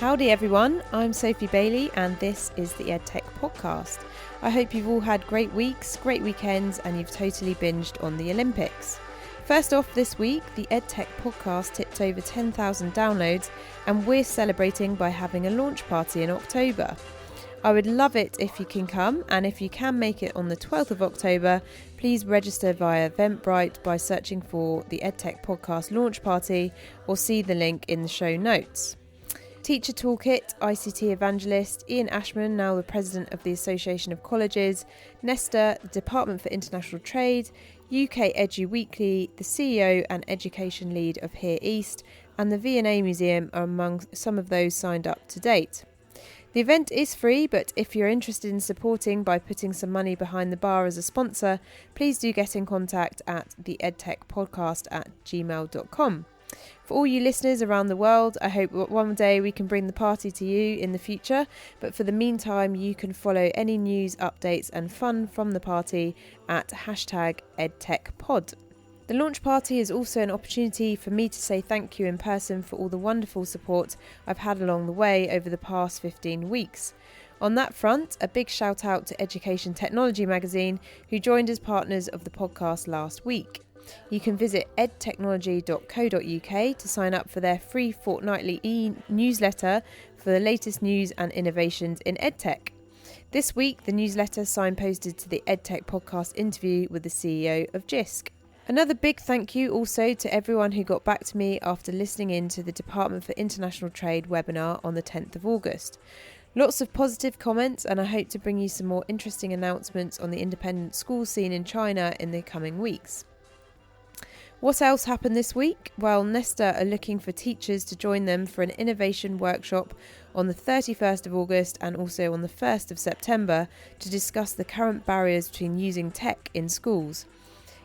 Howdy everyone, I'm Sophie Bailey and this is the Edtech podcast. I hope you've all had great weeks, great weekends and you've totally binged on the Olympics. First off this week, the Edtech podcast tipped over 10,000 downloads and we're celebrating by having a launch party in October. I would love it if you can come, and if you can make it on the 12th of October, please register via Eventbrite by searching for the Edtech podcast launch party or see the link in the show notes. Teacher Toolkit, ICT evangelist, Ian Ashman, now the president of the Association of Colleges, Nesta, the Department for International Trade, UK Edu Weekly, the CEO and education lead of Here East, and the V&A Museum are among some of those signed up to date. The event is free, but if you're interested in supporting by putting some money behind the bar as a sponsor, please do get in contact at theedtechpodcast@gmail.com. For all you listeners around the world, I hope one day we can bring the party to you in the future, but for the meantime you can follow any news, updates and fun from the party at #EdTechPod. The launch party is also an opportunity for me to say thank you in person for all the wonderful support I've had along the way over the past 15 weeks. On that front, a big shout out to Education Technology magazine, who joined as partners of the podcast last week. You can visit edtechnology.co.uk to sign up for their free fortnightly e-newsletter for the latest news and innovations in EdTech. This week, the newsletter signposted to the EdTech podcast interview with the CEO of JISC. Another big thank you also to everyone who got back to me after listening in to the Department for International Trade webinar on the 10th of August. Lots of positive comments, and I hope to bring you some more interesting announcements on the independent school scene in China in the coming weeks. What else happened this week? Well, Nesta are looking for teachers to join them for an innovation workshop on the 31st of August and also on the 1st of September to discuss the current barriers between using tech in schools.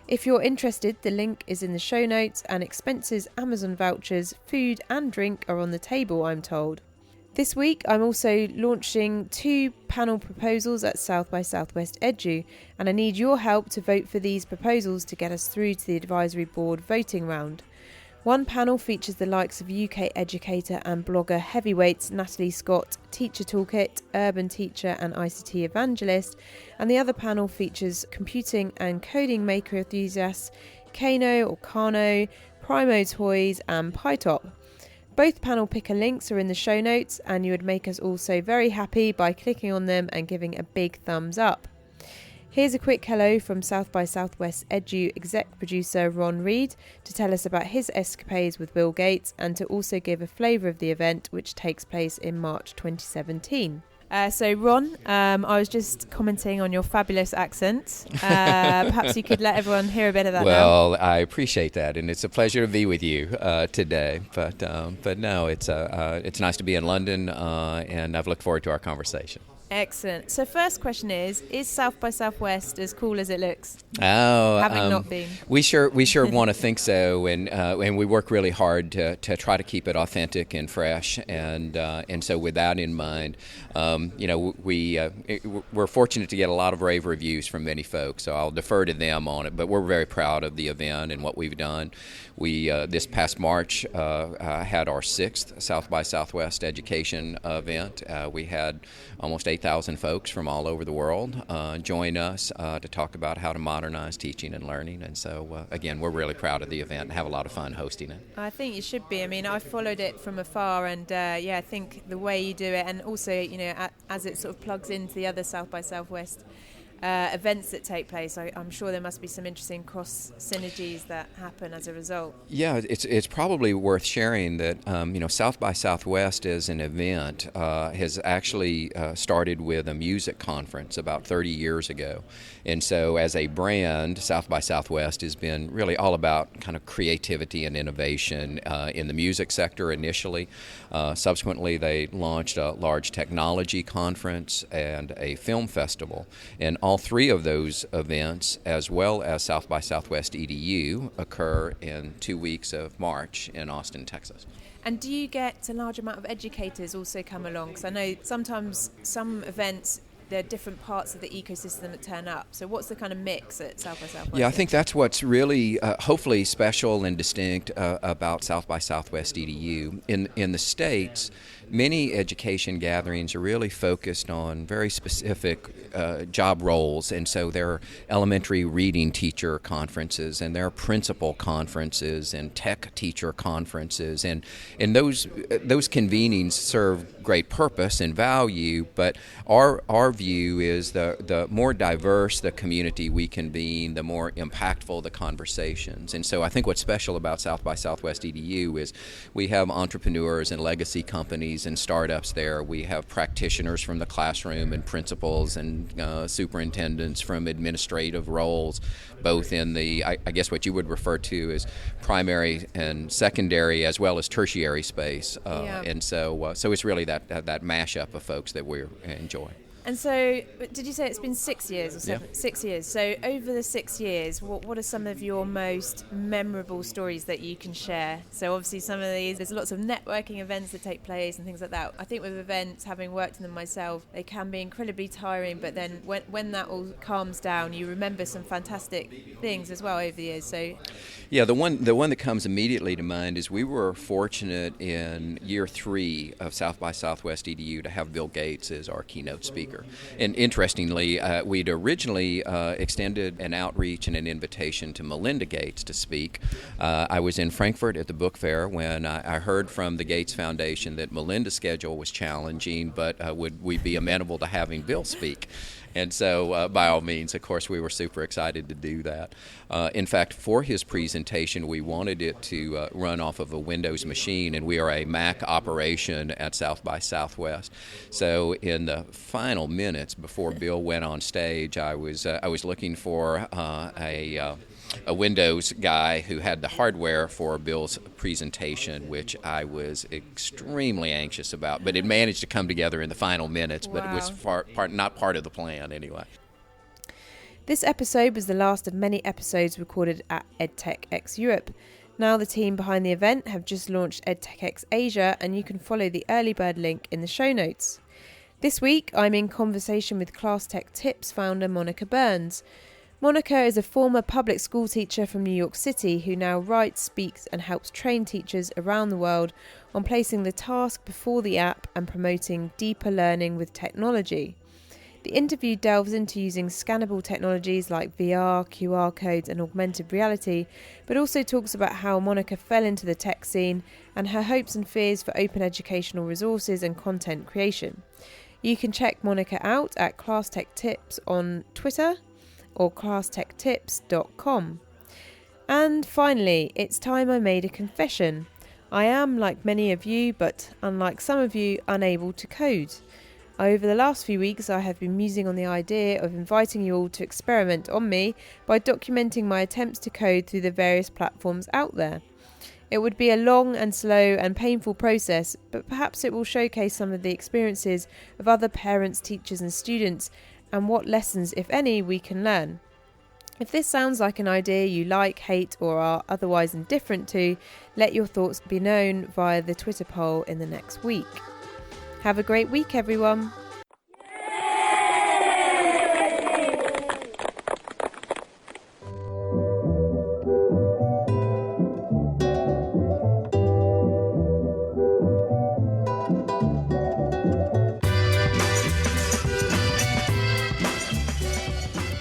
If you're interested, the link is in the show notes, and expenses, Amazon vouchers, food and drink are on the table, I'm told. This week, I'm also launching 2 panel proposals at South by Southwest Edu, and I need your help to vote for these proposals to get us through to the advisory board voting round. One panel features the likes of UK educator and blogger heavyweights Natalie Scott, Teacher Toolkit, Urban Teacher and ICT Evangelist, and the other panel features computing and coding maker enthusiasts Kano or Kano, Primo Toys and PyTop. Both panel picker links are in the show notes, and you would make us all so very happy by clicking on them and giving a big thumbs up. Here's a quick hello from South by Southwest Edu exec producer Ron Reed to tell us about his escapades with Bill Gates and to also give a flavour of the event, which takes place in March 2017. So Ron, I was just commenting on your fabulous accent. Perhaps you could let everyone hear a bit of that Well, now. I appreciate that, and it's a pleasure to be with you today. But no, it's nice to be in London, and I've looked forward to our conversation. Excellent. So first question is South by Southwest as cool as it looks? Oh, having not been. We sure want to think so, and we work really hard to try to keep it authentic and fresh, and so with that in mind, we're fortunate to get a lot of rave reviews from many folks. So I'll defer to them on it, but we're very proud of the event and what we've done. We this past March had our 6th South by Southwest education event. We had almost 8,000 folks from all over the world join us to talk about how to modernize teaching and learning. And so, again, we're really proud of the event and have a lot of fun hosting it. I think you should be. I mean, I followed it from afar, and I think the way you do it, and also, as it sort of plugs into the other South by Southwest events that take place, I'm sure there must be some interesting cross synergies that happen as a result. Yeah, it's probably worth sharing that South by Southwest as an event has actually started with a music conference about 30 years ago, and so as a brand, South by Southwest has been really all about kind of creativity and innovation in the music sector initially. Subsequently, they launched a large technology conference and a film festival, and all 3 of those events, as well as South by Southwest EDU, occur in 2 weeks of March in Austin, Texas. And do you get a large amount of educators also come along? Because I know sometimes some events, there are different parts of the ecosystem that turn up. So what's the kind of mix at South by Southwest? Yeah, I think that's what's really hopefully special and distinct about South by Southwest EDU. In the States, many education gatherings are really focused on very specific job roles, and so there are elementary reading teacher conferences, and there are principal conferences and tech teacher conferences, and those convenings serve great purpose and value. But our view is the more diverse the community we can be, the more impactful the conversations. And so I think what's special about South by Southwest EDU is we have entrepreneurs and legacy companies and startups there. We have practitioners from the classroom and principals and superintendents from administrative roles, both in the, I guess what you would refer to as primary and secondary as well as tertiary space. And so it's really that mashup of folks that we enjoy. And so, did you say it's been 6 years or seven? Yeah. 6 years. So over the 6 years, what are some of your most memorable stories that you can share? So obviously some of these, there's lots of networking events that take place and things like that. I think with events, having worked in them myself, they can be incredibly tiring, but then when that all calms down, you remember some fantastic things as well over the years. So yeah, the one that comes immediately to mind is we were fortunate in year 3 of South by Southwest EDU to have Bill Gates as our keynote speaker. And interestingly, we'd originally extended an outreach and an invitation to Melinda Gates to speak. I was in Frankfurt at the book fair when I heard from the Gates Foundation that Melinda's schedule was challenging, but would we be amenable to having Bill speak? And so, by all means, of course, we were super excited to do that. In fact, for his presentation, we wanted it to run off of a Windows machine, and we are a Mac operation at South by Southwest. So in the final minutes before Bill went on stage, I was looking for a Windows guy who had the hardware for Bill's presentation, which I was extremely anxious about. But it managed to come together in the final minutes, but it was not part of the plan anyway. This episode was the last of many episodes recorded at Edtech X Europe. Now the team behind the event have just launched Edtech X Asia, and you can follow the early bird link in the show notes. This week, I'm in conversation with Class Tech Tips founder Monica Burns. Monica is a former public school teacher from New York City who now writes, speaks and helps train teachers around the world on placing the task before the app and promoting deeper learning with technology. The interview delves into using scannable technologies like VR, QR codes and augmented reality, but also talks about how Monica fell into the tech scene and her hopes and fears for open educational resources and content creation. You can check Monica out at Class Tech Tips on Twitter or classtechtips.com. And finally, it's time I made a confession. I am, like many of you, but unlike some of you, unable to code. Over the last few weeks, I have been musing on the idea of inviting you all to experiment on me by documenting my attempts to code through the various platforms out there. It would be a long and slow and painful process, but perhaps it will showcase some of the experiences of other parents, teachers and students and what lessons, if any, we can learn. If this sounds like an idea you like, hate or are otherwise indifferent to, let your thoughts be known via the Twitter poll in the next week. Have a great week, everyone.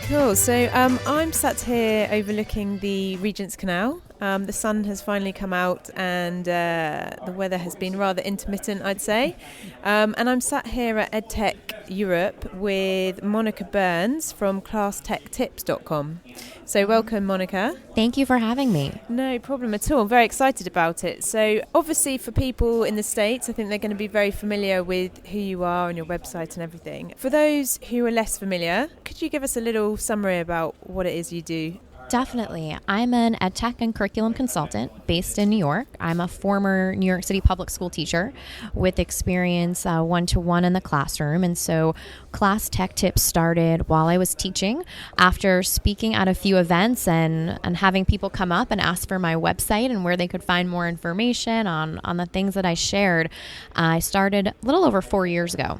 Cool. So I'm sat here overlooking the Regent's Canal. The sun has finally come out and the weather has been rather intermittent, I'd say. And I'm sat here at Edtech Europe with Monica Burns from classtechtips.com. So welcome, Monica. Thank you for having me. No problem at all. I'm very excited about it. So obviously for people in the States, I think they're going to be very familiar with who you are and your website and everything. For those who are less familiar, could you give us a little summary about what it is you do? Definitely. I'm an Edtech and curriculum consultant based in New York. I'm a former New York City public school teacher with experience one-to-one in the classroom. And so Class Tech Tips started while I was teaching. After speaking at a few events and having people come up and ask for my website and where they could find more information on the things that I shared, I started a little over 4 years ago.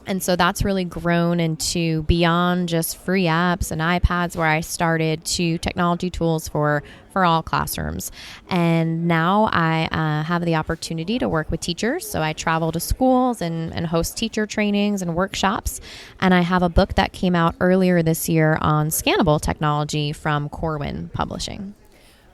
And so that's really grown into beyond just free apps and iPads where I started to technology tools for all classrooms. And now I have the opportunity to work with teachers. So I travel to schools and host teacher trainings and workshops. And I have a book that came out earlier this year on scannable technology from Corwin Publishing.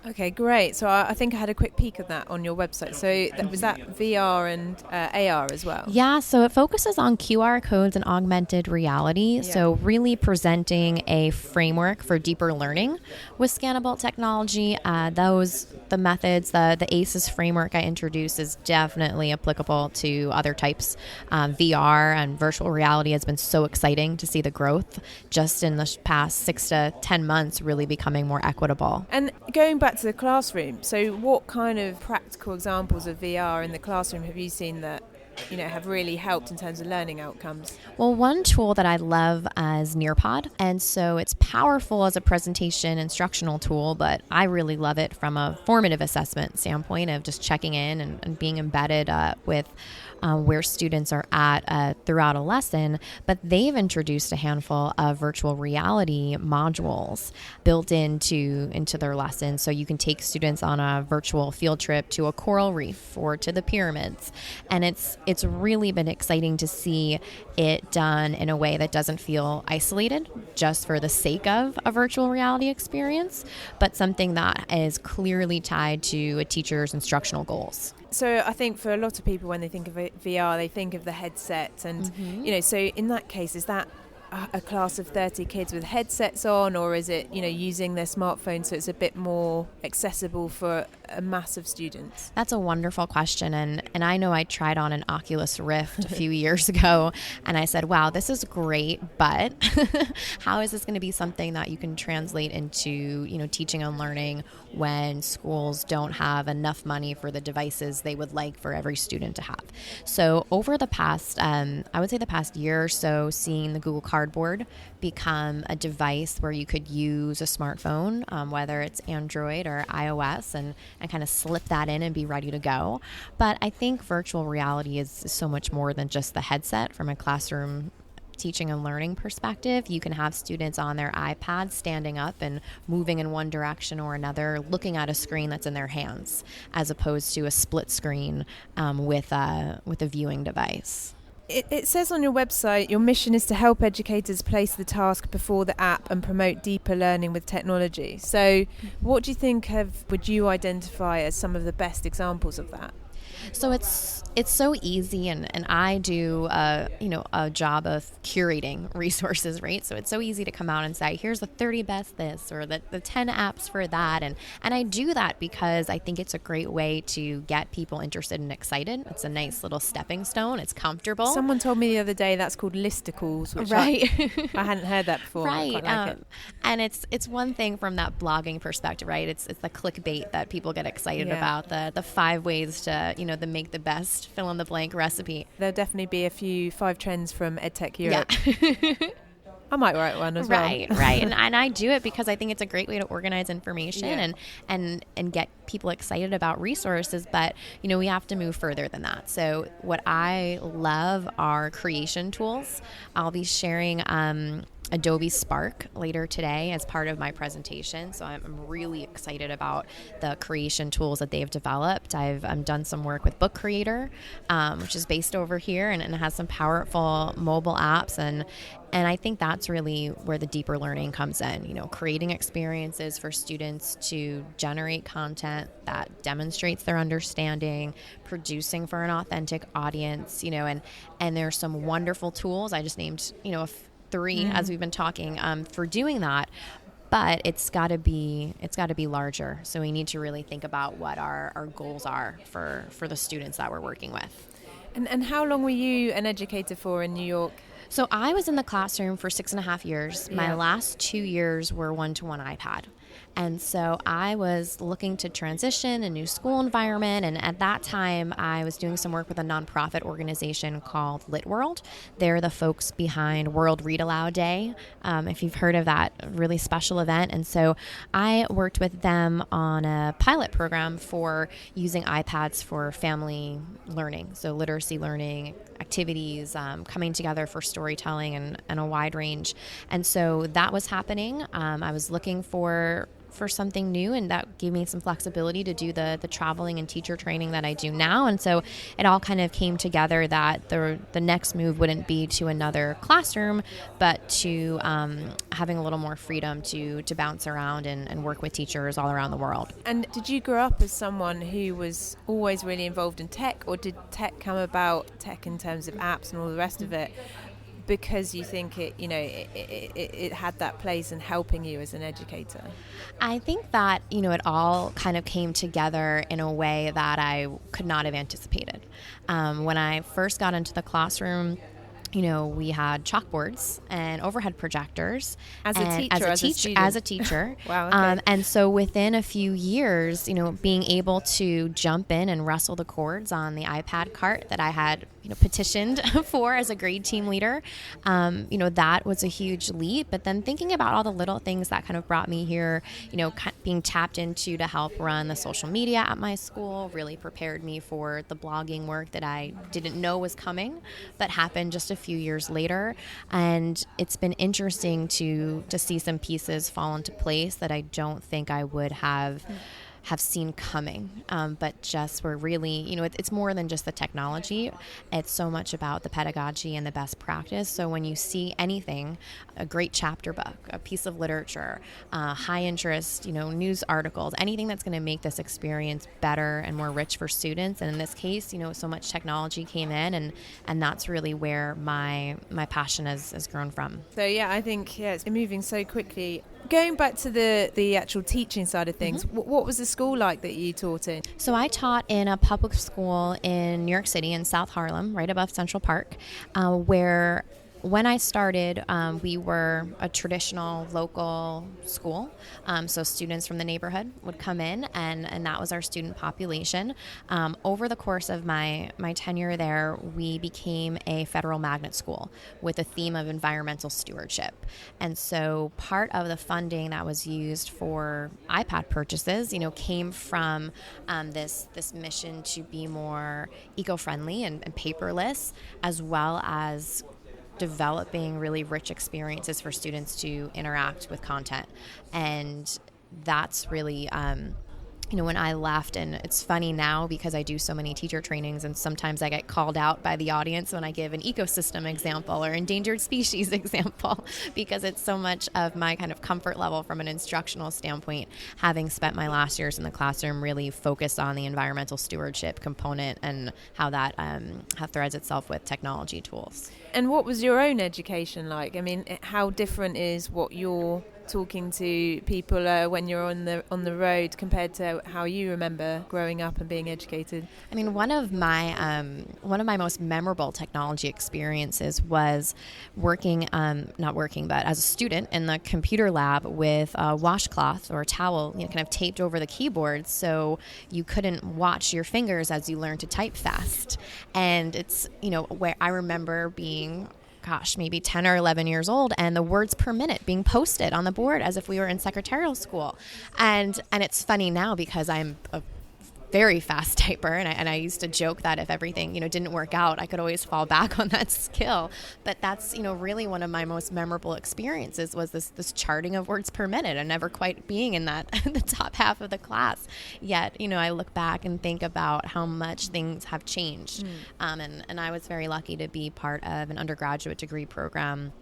Okay, great. So I think I had a quick peek at that on your website. So was that VR and AR as well? Yeah, so it focuses on QR codes and augmented reality. Yeah. So really presenting a framework for deeper learning with scannable technology. The methods, the ACES framework I introduced is definitely applicable to other types. VR and virtual reality has been so exciting to see the growth just in the past 6 to 10 months really becoming more equitable. And going back to the classroom, so what kind of practical examples of VR in the classroom have you seen that have really helped in terms of learning outcomes? Well, one tool that I love is Nearpod, and so it's powerful as a presentation instructional tool, but I really love it from a formative assessment standpoint of just checking in and being embedded with where students are at throughout a lesson. But they've introduced a handful of virtual reality modules built into their lesson, so you can take students on a virtual field trip to a coral reef or to the pyramids, and it's really been exciting to see it done in a way that doesn't feel isolated just for the sake of a virtual reality experience, but something that is clearly tied to a teacher's instructional goals. So I think for a lot of people, when they think of VR, they think of the headset, and so in that case, is that a class of 30 kids with headsets on, or is it using their smartphone so it's a bit more accessible for a mass of students? That's a wonderful question, and I know I tried on an Oculus Rift a few years ago, and I said, wow, this is great, but how is this going to be something that you can translate into teaching and learning when schools don't have enough money for the devices they would like for every student to have? So over the past, I would say the past year or so, seeing the Google Cardboard become a device where you could use a smartphone, whether it's Android or iOS, and kind of slip that in and be ready to go. But I think virtual reality is so much more than just the headset from a classroom teaching and learning perspective. You can have students on their iPad standing up and moving in one direction or another, looking at a screen that's in their hands, as opposed to a split screen with a viewing device. It says on your website, your mission is to help educators place the task before the app and promote deeper learning with technology. So what do you think would you identify as some of the best examples of that? So it's so easy, and I do a job of curating resources, right? So it's so easy to come out and say, here's the 30 best this, or the 10 apps for that, and I do that because I think it's a great way to get people interested and excited. It's a nice little stepping stone. It's comfortable. Someone told me the other day that's called listicles, which right. I hadn't heard that before. Right, I quite like it. And it's one thing from that blogging perspective, right? It's the clickbait that people get excited about, the 5 ways to the make the best fill in the blank recipe. There'll definitely be a few 5 trends from Edtech Europe. Yeah. I might write one as well. Right. And I do it because I think it's a great way to organize information and get people excited about resources. But, we have to move further than that. So what I love are creation tools. I'll be sharing Adobe Spark later today as part of my presentation. So I'm really excited about the creation tools that they've developed. I've done some work with Book Creator, which is based over here, and it has some powerful mobile apps. And I think that's really where the deeper learning comes in, creating experiences for students to generate content that demonstrates their understanding, producing for an authentic audience, and there's some wonderful tools. I just named, 3 as we've been talking for doing that, but it's got to be larger. So we need to really think about what our goals are for the students that we're working with. And how long were you an educator for in New York? So I was in the classroom for 6.5 years. My last 2 years were one-to-one iPad. And so I was looking to transition a new school environment. And at that time, I was doing some work with a nonprofit organization called Lit World. They're the folks behind World Read Aloud Day, if you've heard of that really special event. And so I worked with them on a pilot program for using iPads for family learning, so literacy learning, activities, coming together for storytelling and a wide range. And so that was happening. I was looking for something new, and that gave me some flexibility to do the traveling and teacher training that I do now. And so it all kind of came together that the next move wouldn't be to another classroom, but to having a little more freedom to bounce around and work with teachers all around the world. And did you grow up as someone who was always really involved in tech, or did tech come about, tech in terms of apps and all the rest of it, because you think it had that place in helping you as an educator? I think that, it all kind of came together in a way that I could not have anticipated. When I first got into the classroom, we had chalkboards and overhead projectors. As a teacher? As a teacher. Wow, okay. And so within a few years, being able to jump in and wrestle the chords on the iPad cart that I had, petitioned for as a grade team leader, that was a huge leap. But then thinking about all the little things that kind of brought me here, being tapped into to help run the social media at my school really prepared me for the blogging work that I didn't know was coming, but happened just a few years later. And it's been interesting to see some pieces fall into place that I don't think I would have seen coming, but just were really, it's more than just the technology. It's so much about the pedagogy and the best practice. So when you see anything, a great chapter book, a piece of literature, high interest, news articles, anything that's going to make this experience better and more rich for students. And in this case, so much technology came in, and that's really where my passion has grown from. So yeah, I think it's moving so quickly. Going back to the actual teaching side of things, what was the school like that you taught in? So I taught in a public school in New York City in South Harlem, right above Central Park, where when I started, we were a traditional local school. So students from the neighborhood would come in, and that was our student population. Over the course of my tenure there, we became a federal magnet school with a theme of environmental stewardship. And so part of the funding that was used for iPad purchases, came from this mission to be more eco-friendly and paperless, as well as developing really rich experiences for students to interact with content. And that's really, when I left, and it's funny now because I do so many teacher trainings, and sometimes I get called out by the audience when I give an ecosystem example or endangered species example, because it's so much of my kind of comfort level from an instructional standpoint, having spent my last years in the classroom really focused on the environmental stewardship component and how that how threads itself with technology tools. And what was your own education like? I mean, how different is what you're talking to people when you're on the road compared to how you remember growing up and being educated? I mean, one of my most memorable technology experiences was not working, but as a student in the computer lab with a washcloth or a towel, kind of taped over the keyboard so you couldn't watch your fingers as you learned to type fast. And it's, where I remember being maybe 10 or 11 years old, and the words per minute being posted on the board as if we were in secretarial school. And it's funny now because I'm a very fast typer, and I used to joke that if everything, didn't work out, I could always fall back on that skill. But that's, really one of my most memorable experiences was this charting of words per minute, and never quite being in that the top half of the class. Yet, I look back and think about how much things have changed. And I was very lucky to be part of an undergraduate degree program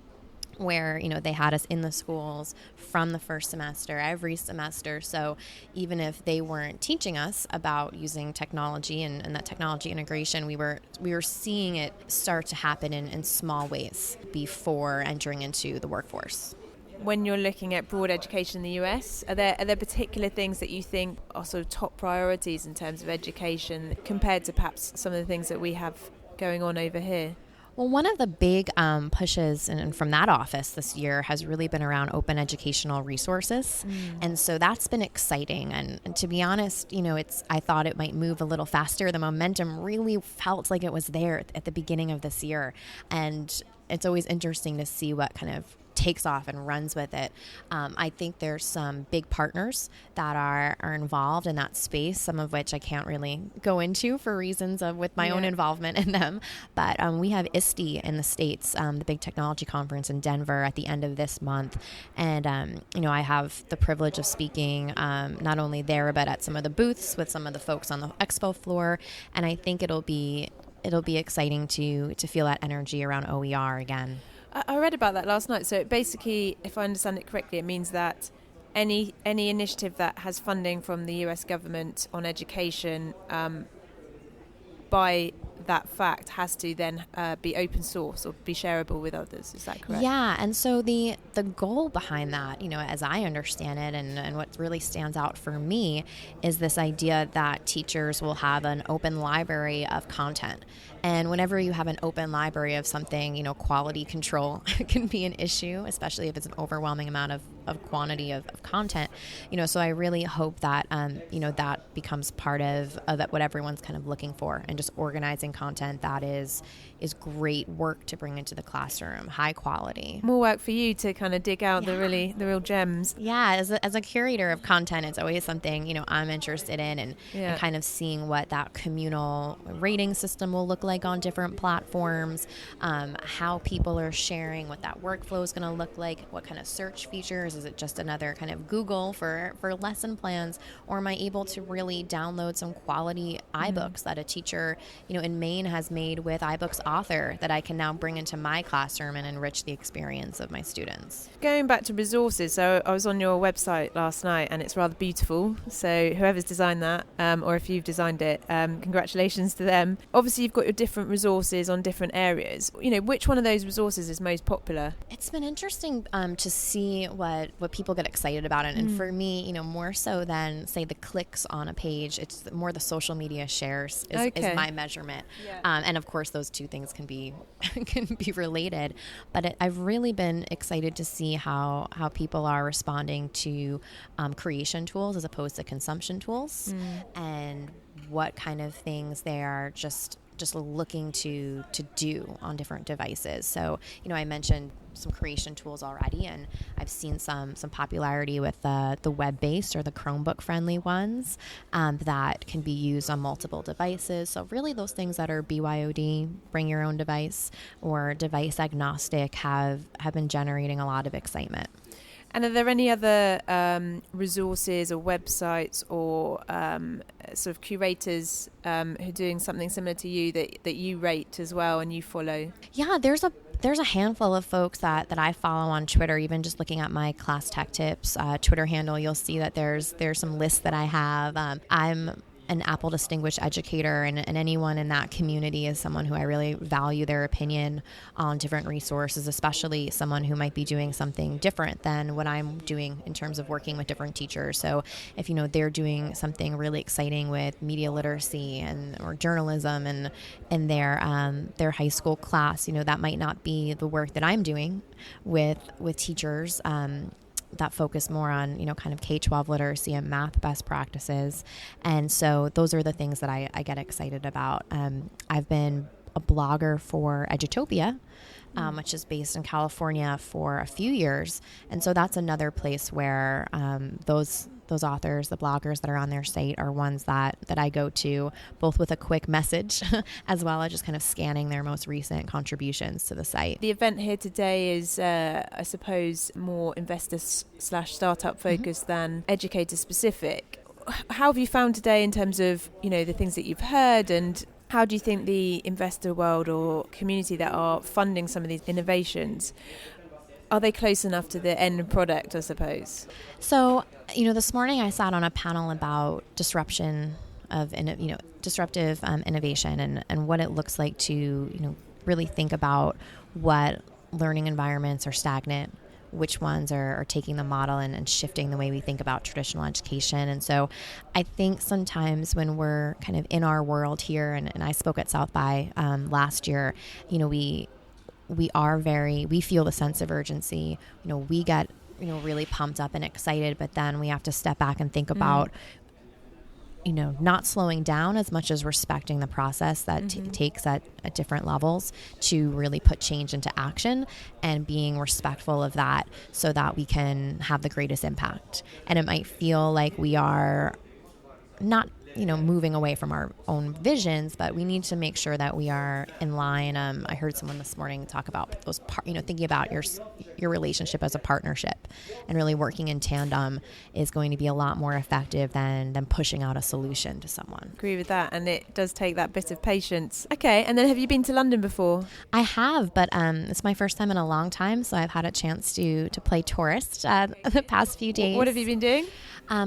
where, they had us in the schools from the first semester, every semester. So even if they weren't teaching us about using technology and that technology integration, we were seeing it start to happen in small ways before entering into the workforce. When you're looking at broad education in the US, are there particular things that you think are sort of top priorities in terms of education compared to perhaps some of the things that we have going on over here? Well, one of the big pushes and from that office this year has really been around open educational resources. And so that's been exciting. And to be honest, I thought it might move a little faster. The momentum really felt like it was there at the beginning of this year. And it's always interesting to see what kind of takes off and runs with it. I think there's some big partners that are involved in that space, some of which I can't really go into for reasons of with my own involvement in them. But we have ISTE in the States, the big technology conference in Denver at the end of this month. And, I have the privilege of speaking not only there, but at some of the booths with some of the folks on the expo floor. And I think it'll be exciting to feel that energy around OER again. I read about that last night. So basically, if I understand it correctly, it means that any initiative that has funding from the US government on education, by that fact, has to then be open source or be shareable with others. Is that correct? Yeah, and so the goal behind that, as I understand it, and what really stands out for me is this idea that teachers will have an open library of content. And whenever you have an open library of something, quality control can be an issue, especially if it's an overwhelming amount of quantity of content. So I really hope that, that becomes part of that what everyone's kind of looking for, and just organizing content that is great work to bring into the classroom, high quality. More work for you to kind of dig out the real gems. Yeah, as a curator of content, it's always something, I'm interested in, and kind of seeing what that communal rating system will look like on different platforms, how people are sharing, what that workflow is going to look like, what kind of search features. Is it just another kind of Google for lesson plans, or am I able to really download some quality iBooks that a teacher, in Maine has made with iBooks Author that I can now bring into my classroom and enrich the experience of my students? Going back to resources, so I was on your website last night and it's rather beautiful. So whoever's designed that, or if you've designed it, congratulations to them. Obviously, you've got your different resources on different areas. Which one of those resources is most popular? It's been interesting to see what people get excited about it. And for me, more so than, say, the clicks on a page, it's more the social media shares is my measurement. Yeah. And of course, those two things can be related. But I've really been excited to see how people are responding to creation tools as opposed to consumption tools, and what kind of things they are just looking to do on different devices. So, I mentioned some creation tools already, and I've seen some popularity with the web-based or the Chromebook-friendly ones that can be used on multiple devices. So really those things that are BYOD, bring your own device, or device agnostic have been generating a lot of excitement. And are there any other resources or websites or sort of curators who are doing something similar to you that you rate as well and you follow? Yeah, there's a handful of folks that I follow on Twitter. Even just looking at my Class Tech Tips Twitter handle, you'll see that there's some lists that I have. I'm an Apple Distinguished Educator, and anyone in that community is someone who I really value their opinion on different resources, especially someone who might be doing something different than what I'm doing in terms of working with different teachers. So if they're doing something really exciting with media literacy or journalism and in their high school class, that might not be the work that I'm doing with teachers. That focus more on, kind of K-12 literacy and math best practices. And so those are the things that I get excited about. I've been a blogger for Edutopia, which is based in California, for a few years. And so that's another place where those authors, the bloggers that are on their site, are ones that I go to, both with a quick message as well as just kind of scanning their most recent contributions to the site. The event here today is, I suppose, more investor/startup focused than educator specific. How have you found today in terms of, the things that you've heard, and how do you think the investor world or community that are funding some of these innovations, are they close enough to the end product, I suppose? So, this morning I sat on a panel about disruptive innovation and what it looks like to, really think about what learning environments are stagnant, which ones are taking the model and shifting the way we think about traditional education. And so I think sometimes when we're kind of in our world here, and I spoke at South by last year, we feel the sense of urgency. We get really pumped up and excited, but then we have to step back and think about not slowing down as much as respecting the process that takes at different levels to really put change into action, and being respectful of that so that we can have the greatest impact. And it might feel like we are not moving away from our own visions, but we need to make sure that we are in line. I heard someone this morning talk about those, thinking about your relationship as a partnership, and really working in tandem is going to be a lot more effective than pushing out a solution to someone. Agree with that, and it does take that bit of patience. Okay, and then have you been to London before? I have, but it's my first time in a long time, so I've had a chance to play tourist the past few days. What have you been doing?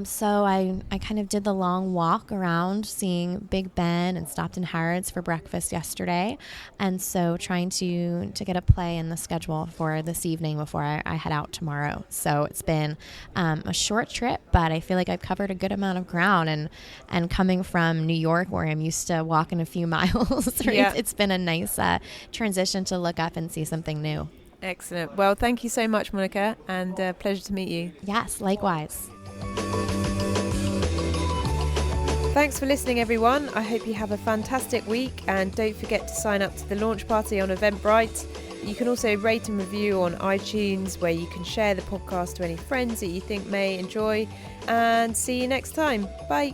So I kind of did the long walk around seeing Big Ben, and stopped in Harrods for breakfast yesterday. And so trying to get a play in the schedule for this evening before I head out tomorrow. So it's been a short trip, but I feel like I've covered a good amount of ground, and coming from New York, where I'm used to walking a few miles, right? Yeah. It's been a nice transition to look up and see something new. Excellent. Well, thank you so much, Monica, and pleasure to meet you. Yes, likewise. Thanks for listening, everyone. I hope you have a fantastic week, and don't forget to sign up to the launch party on Eventbrite. You can also rate and review on iTunes, where you can share the podcast to any friends that you think may enjoy, and see you next time. Bye.